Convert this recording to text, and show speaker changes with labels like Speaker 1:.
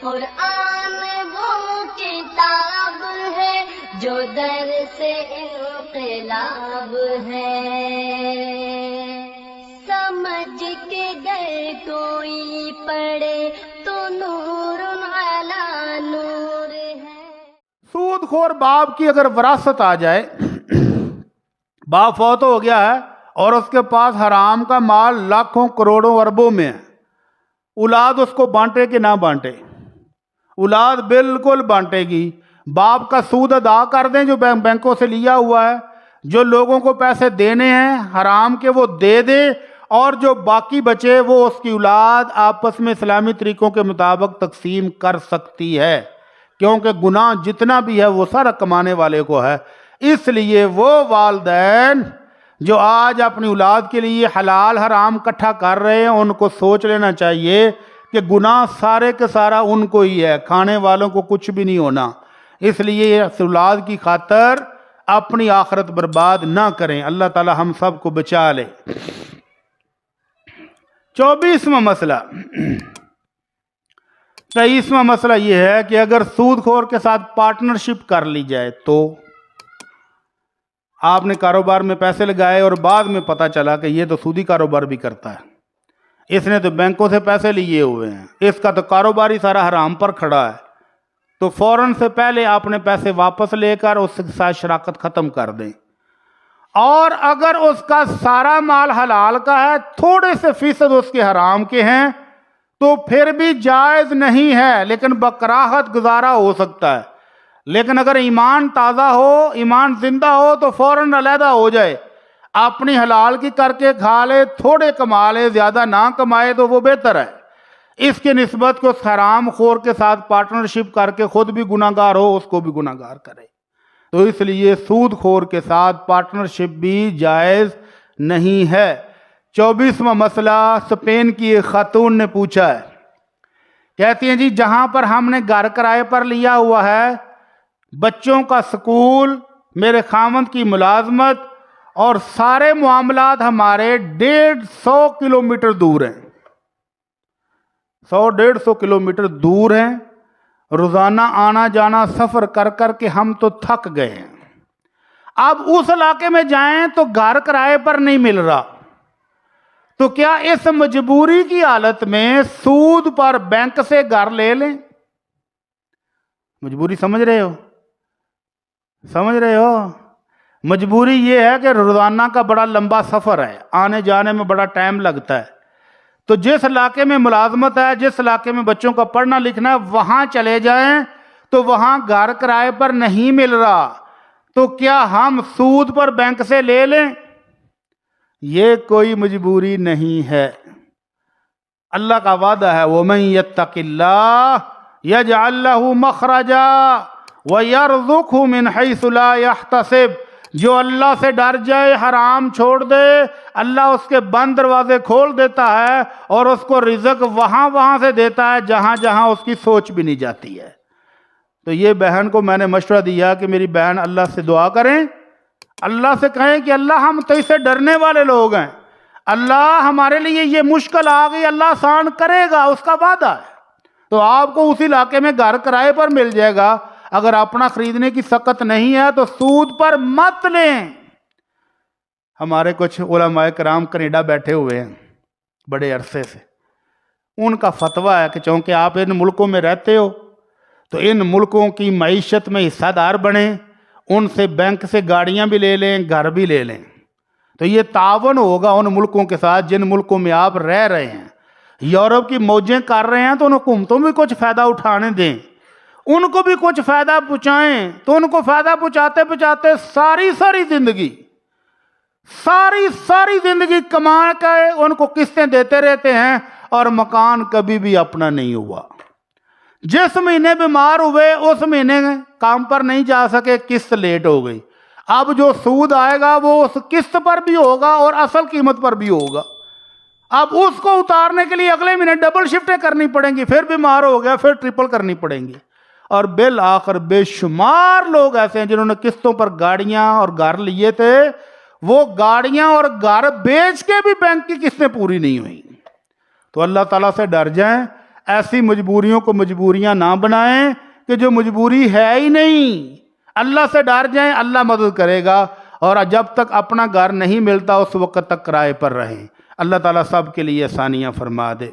Speaker 1: قرآن وہ کتاب ہے جو در سے انقلاب ہے، سمجھ کے گر کوئی پڑھے تو نور علی نور ہے۔
Speaker 2: سود خور باپ کی اگر وراثت آ جائے، باپ فوت ہو گیا ہے اور اس کے پاس حرام کا مال لاکھوں کروڑوں اربوں میں ہے، اولاد اس کو بانٹے کہ نہ بانٹے؟ اولاد بالکل بانٹے گی۔ باپ کا سود ادا کر دیں جو بینکوں سے لیا ہوا ہے، جو لوگوں کو پیسے دینے ہیں حرام کے وہ دے دے، اور جو باقی بچے وہ اس کی اولاد آپس میں اسلامی طریقوں کے مطابق تقسیم کر سکتی ہے، کیونکہ گناہ جتنا بھی ہے وہ سارا کمانے والے کو ہے۔ اس لیے وہ والدین جو آج اپنی اولاد کے لیے حلال حرام اکٹھا کر رہے ہیں، ان کو سوچ لینا چاہیے کہ گناہ سارے کے سارا ان کو ہی ہے، کھانے والوں کو کچھ بھی نہیں ہونا۔ اس لیے اولاد کی خاطر اپنی آخرت برباد نہ کریں۔ اللہ تعالی ہم سب کو بچا لے۔ 24واں مسئلہ، 23واں مسئلہ یہ ہے کہ اگر سود خور کے ساتھ پارٹنرشپ کر لی جائے تو آپ نے کاروبار میں پیسے لگائے اور بعد میں پتہ چلا کہ یہ تو سودی کاروبار بھی کرتا ہے، اس نے تو بینکوں سے پیسے لیے ہوئے ہیں، اس کا تو کاروبار ہی سارا حرام پر کھڑا ہے، تو فوراً سے پہلے آپ نے پیسے واپس لے کر اس کے ساتھ شراکت ختم کر دیں۔ اور اگر اس کا سارا مال حلال کا ہے، تھوڑے سے فیصد اس کے حرام کے ہیں، تو پھر بھی جائز نہیں ہے، لیکن بکراہت گزارا ہو سکتا ہے۔ لیکن اگر ایمان تازہ ہو، ایمان زندہ ہو، تو فوراً علیحدہ ہو جائے، اپنی حلال کی کر کے کھا لے، تھوڑے کما لے، زیادہ نہ کمائے تو وہ بہتر ہے، اس کے نسبت کہ اس حرام خور کے ساتھ پارٹنرشپ کر کے خود بھی گناہ گار ہو، اس کو بھی گناہ گار کرے۔ تو اس لیے سود خور کے ساتھ پارٹنرشپ بھی جائز نہیں ہے۔ 24واں مسئلہ اسپین کی ایک خاتون نے پوچھا ہے، کہتی ہیں جی جہاں پر ہم نے گھر کرائے پر لیا ہوا ہے، بچوں کا سکول، میرے خاوند کی ملازمت اور سارے معاملات ہمارے 150 کلومیٹر دور ہیں، 100-150 کلومیٹر دور ہیں، روزانہ آنا جانا سفر کر کر کے ہم تو تھک گئے ہیں، اب اس علاقے میں جائیں تو گھر کرائے پر نہیں مل رہا، تو کیا اس مجبوری کی حالت میں سود پر بینک سے گھر لے لیں؟ مجبوری سمجھ رہے ہو؟ سمجھ رہے ہو؟ مجبوری یہ ہے کہ روزانہ کا بڑا لمبا سفر ہے، آنے جانے میں بڑا ٹائم لگتا ہے، تو جس علاقے میں ملازمت ہے، جس علاقے میں بچوں کا پڑھنا لکھنا ہے، وہاں چلے جائیں تو وہاں گھر کرائے پر نہیں مل رہا، تو کیا ہم سود پر بینک سے لے لیں؟ یہ کوئی مجبوری نہیں ہے، اللہ کا وعدہ ہے وَمَن يَتَّقِ اللَّهَ يَجْعَل لَّهُ مَخْرَجًا وَيَرْزُقْهُ مِنْ حَيْثُ لَا يَحْتَسِبُ، جو اللہ سے ڈر جائے، حرام چھوڑ دے، اللہ اس کے بند دروازے کھول دیتا ہے اور اس کو رزق وہاں سے دیتا ہے جہاں اس کی سوچ بھی نہیں جاتی ہے۔ تو یہ بہن کو میں نے مشورہ دیا کہ میری بہن اللہ سے دعا کریں، اللہ سے کہیں کہ اللہ ہم تو اس سے ڈرنے والے لوگ ہیں، اللہ ہمارے لیے یہ مشکل آ گئی، اللہ آسان کرے گا، اس کا وعدہ ہے۔ تو آپ کو اسی علاقے میں گھر کرائے پر مل جائے گا، اگر اپنا خریدنے کی سخت نہیں ہے تو سود پر مت لیں۔ ہمارے کچھ علماء کرام کینیڈا بیٹھے ہوئے ہیں بڑے عرصے سے، ان کا فتویٰ ہے کہ چونکہ آپ ان ملکوں میں رہتے ہو تو ان ملکوں کی معیشت میں حصہ دار بنیں، ان سے بینک سے گاڑیاں بھی لے لیں، گھر بھی لے لیں، تو یہ تعاون ہوگا ان ملکوں کے ساتھ جن ملکوں میں آپ رہ رہے ہیں۔ یورپ کی موجیں کر رہے ہیں تو ان حکومتوں بھی کچھ فائدہ اٹھانے دیں، ان کو بھی کچھ فائدہ پہنچائیں، تو ان کو فائدہ پہنچاتے ساری زندگی کما کے ان کو قسطیں دیتے رہتے ہیں اور مکان کبھی بھی اپنا نہیں ہوا۔ جس مہینے بیمار ہوئے اس مہینے کام پر نہیں جا سکے، قسط لیٹ ہو گئی، اب جو سود آئے گا وہ اس قسط پر بھی ہوگا اور اصل قیمت پر بھی ہوگا، اب اس کو اتارنے کے لیے اگلے مہینے ڈبل شفٹیں کرنی پڑیں گی، پھر بیمار ہو گیا پھر ٹرپل کرنی پڑیں گی، اور بالآخر بے شمار لوگ ایسے ہیں جنہوں نے قسطوں پر گاڑیاں اور گھر لیے تھے، وہ گاڑیاں اور گھر بیچ کے بھی بینک کی قسطیں پوری نہیں ہوئی۔ تو اللہ تعالیٰ سے ڈر جائیں، ایسی مجبوریوں کو مجبوریاں نہ بنائیں کہ جو مجبوری ہے ہی نہیں. اللہ سے ڈر جائیں, اللہ مدد کرے گا. اور جب تک اپنا گھر نہیں ملتا اس وقت تک کرائے پر رہیں. اللہ تعالیٰ سب کے لیے آسانیاں فرما دے.